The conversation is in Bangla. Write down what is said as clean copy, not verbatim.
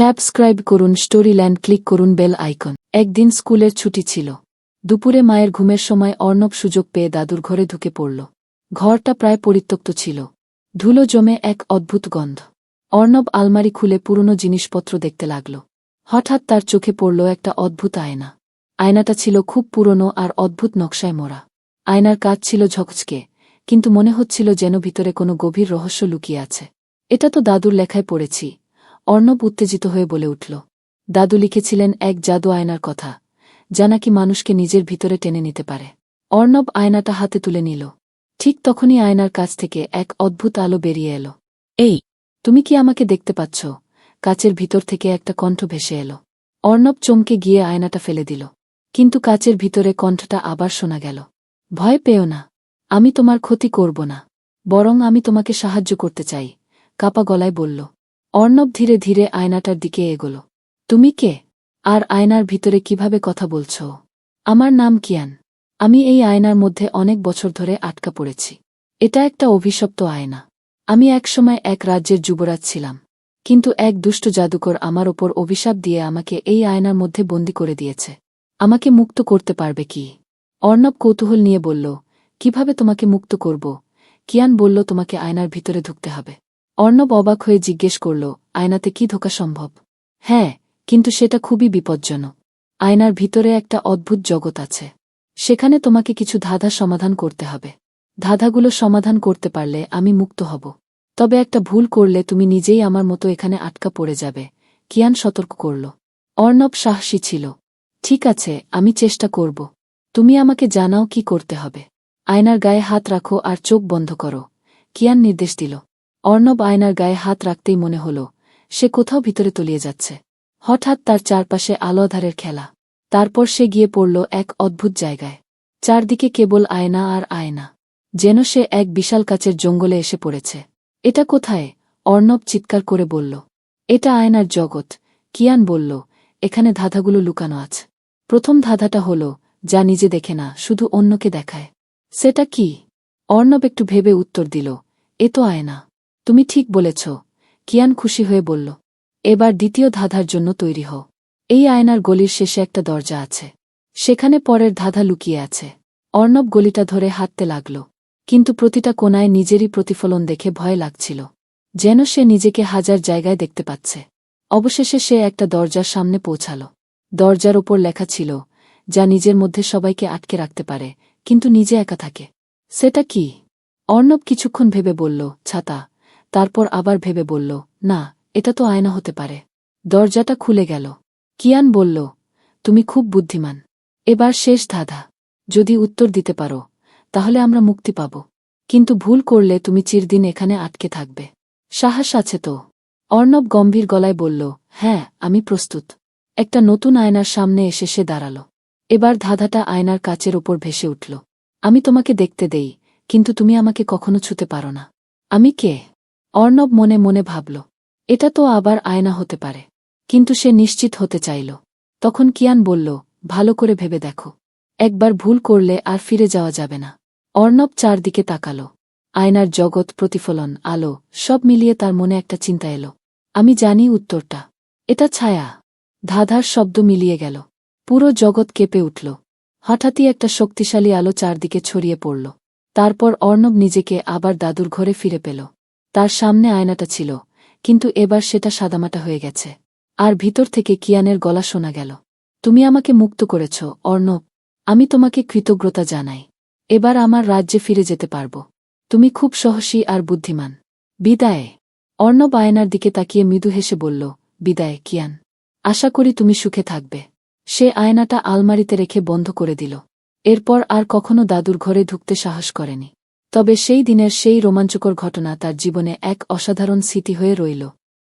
সাবস্ক্রাইব করুন স্টোরিল্যান্ড, ক্লিক করুন বেল আইকন। একদিন স্কুলের ছুটি ছিল। দুপুরে মায়ের ঘুমের সময় অর্ণব সুযোগ পেয়ে দাদুর ঘরে ঢুকে পড়ল। ঘরটা প্রায় পরিত্যক্ত ছিল, ধুলো জমে এক অদ্ভুত গন্ধ। অর্ণব আলমারি খুলে পুরনো জিনিসপত্র দেখতে লাগল। হঠাৎ তার চোখে পড়ল একটা অদ্ভুত আয়না। আয়নাটা ছিল খুব পুরনো আর অদ্ভুত নকশায় মোড়া। আয়নার কাচ ছিল ঝকঝকে, কিন্তু মনে হচ্ছিল যেন ভিতরে কোনো গভীর রহস্য লুকিয়ে আছে। এটা তো দাদুর লেখায় পড়েছি, অর্ণব উত্তেজিত হয়ে বলে উঠল। দাদু লিখেছিলেন এক জাদু আয়নার কথা, যা নাকি মানুষকে নিজের ভিতরে টেনে নিতে পারে। অর্ণব আয়নাটা হাতে তুলে নিল। ঠিক তখনই আয়নার কাছ থেকে এক অদ্ভুত আলো বেরিয়ে এলো। এই, তুমি কি আমাকে দেখতে পাচ্ছ? কাচের ভিতর থেকে একটা কণ্ঠ ভেসে এলো। অর্ণব চমকে গিয়ে আয়নাটা ফেলে দিল। কিন্তু কাচের ভিতরে কণ্ঠটা আবার শোনা গেল। ভয় পেও না, আমি তোমার ক্ষতি করব না, বরং আমি তোমাকে সাহায্য করতে চাই, কাপা গলায় বলল। অর্ণব ধীরে ধীরে আয়নাটার দিকে এগোল। তুমি কে? আর আয়নার ভিতরে কিভাবে কথা বলছ? আমার নাম কিয়ান। আমি এই আয়নার মধ্যে অনেক বছর ধরে আটকা পড়েছি। এটা একটা অভিশপ্ত আয়না। আমি একসময় এক রাজ্যের যুবরাজ ছিলাম, কিন্তু এক দুষ্ট জাদুকর আমার ওপর অভিশাপ দিয়ে আমাকে এই আয়নার মধ্যে বন্দী করে দিয়েছে। আমাকে মুক্ত করতে পারবে কি? অর্ণব কৌতূহল নিয়ে বলল। কিভাবে তোমাকে মুক্ত করব? কিয়ান বলল, তোমাকে আয়নার ভিতরে ঢুকতে হবে। অর্ণব অবাক হয়ে জিজ্ঞেস করল, আয়নাতে কি ঢোকা সম্ভব? হ্যাঁ, কিন্তু সেটা খুবই বিপজ্জনক। আয়নার ভিতরে একটা অদ্ভুত জগৎ আছে। সেখানে তোমাকে কিছু ধাঁধা সমাধান করতে হবে। ধাঁধাগুলো সমাধান করতে পারলে আমি মুক্ত হব। তবে একটা ভুল করলে তুমি নিজেই আমার মতো এখানে আটকা পড়ে যাবে, কিয়ান সতর্ক করল। অর্ণব সাহসী ছিল। ঠিক আছে, আমি চেষ্টা করব। তুমি আমাকে জানাও কি করতে হবে। আয়নার গায়ে হাত রাখো আর চোখ বন্ধ করো, কিয়ান নির্দেশ দিল। অর্ণব আয়নার গায়ে হাত রাখতেই মনে হল সে কোথাও ভিতরে তলিয়ে যাচ্ছে। হঠাৎ তার চারপাশে আলো আঁধারের খেলা। তারপর সে গিয়ে পড়ল এক অদ্ভুত জায়গায়। চারদিকে কেবল আয়না আর আয়না, যেন সে এক বিশাল কাচের জঙ্গলে এসে পড়েছে। এটা কোথায়? অর্ণব চিৎকার করে বলল। এটা আয়নার জগৎ, কিয়ান বলল। এখানে ধাঁধাগুলো লুকানো আছে। প্রথম ধাঁধাটা হল, যা নিজে দেখে না, শুধু অন্যকে দেখায়। সেটা কি? অর্ণব একটু ভেবে উত্তর দিল, এ তো আয়না। তুমি ঠিক বলেছ, কিয়ান খুশি হয়ে বলল। এবার দ্বিতীয় ধাঁধার জন্য তৈরি হও। এই আয়নার গলির শেষে একটা দরজা আছে, সেখানে পরের ধাঁধা লুকিয়ে আছে। অর্ণব গলিটা ধরে হাঁটতে লাগল, কিন্তু প্রতিটা কোণায় নিজেরই প্রতিফলন দেখে ভয় লাগছিল, যেন সে নিজেকে হাজার জায়গায় দেখতে পাচ্ছে। অবশেষে সে একটা দরজার সামনে পৌঁছাল। দরজার ওপর লেখা ছিল, যা নিজের মধ্যে সবাইকে আটকে রাখতে পারে, কিন্তু নিজে একা থাকে। সেটা কি? অর্ণব কিছুক্ষণ ভেবে বলল, ছাতা। তারপর আবার ভেবে বলল, না, এটা তো আয়না হতে পারে। দরজাটা খুলে গেল। কিয়ান বলল, তুমি খুব বুদ্ধিমান। এবার শেষ ধাঁধা। যদি উত্তর দিতে পারো, তাহলে আমরা মুক্তি পাব, কিন্তু ভুল করলে তুমি চিরদিন এখানে আটকে থাকবে। সাহস আছে তো? অর্ণব গম্ভীর গলায় বলল, হ্যাঁ, আমি প্রস্তুত। একটা নতুন আয়নার সামনে এসে সে দাঁড়াল। এবার ধাঁধাটা আয়নার কাচের ওপর ভেসে উঠল। আমি তোমাকে দেখতে দেই, কিন্তু তুমি আমাকে কখনো ছুতে পারো না। আমি কে? অর্ণব মনে মনে ভাবল, এটা তো আবার আয়না হতে পারে, কিন্তু সে নিশ্চিত হতে চাইল। তখন কিয়ান বলল, ভালো করে ভেবে দেখো। একবার ভুল করলে আর ফিরে যাওয়া যাবে না। অর্ণব চারদিকে তাকাল। আয়নার জগৎ, প্রতিফলন, আলো, সব মিলিয়ে তার মনে একটা চিন্তা এলো। আমি জানি উত্তরটা। এটা ছায়া। ধাঁধার শব্দ মিলিয়ে গেল। পুরো জগৎ কেঁপে উঠল। হঠাৎই একটা শক্তিশালী আলো চারদিকে ছড়িয়ে পড়ল। তারপর অর্ণব নিজেকে আবার দাদুর ঘরে ফিরে পেল। তার সামনে আয়নাটা ছিল, কিন্তু এবার সেটা সাদামাটা হয়ে গেছে। আর ভিতর থেকে কিয়ানের গলা শোনা গেল। তুমি আমাকে মুক্ত করেছ, অর্ণব। আমি তোমাকে কৃতজ্ঞতা জানাই। এবার আমার রাজ্যে ফিরে যেতে পারব। তুমি খুব সাহসী আর বুদ্ধিমান। বিদায়। অর্ণব আয়নার দিকে তাকিয়ে মৃদু হেসে বলল, বিদায়, কিয়ান। আশা করি তুমি সুখে থাকবে। সে আয়নাটা আলমারিতে রেখে বন্ধ করে দিল। এরপর আর কখনো দাদুর ঘরে ঢুকতে সাহস করেনি। তবে সেই দিনের সেই রোমাঞ্চকর ঘটনা তার জীবনে এক অসাধারণ স্মৃতি হয়ে রইল।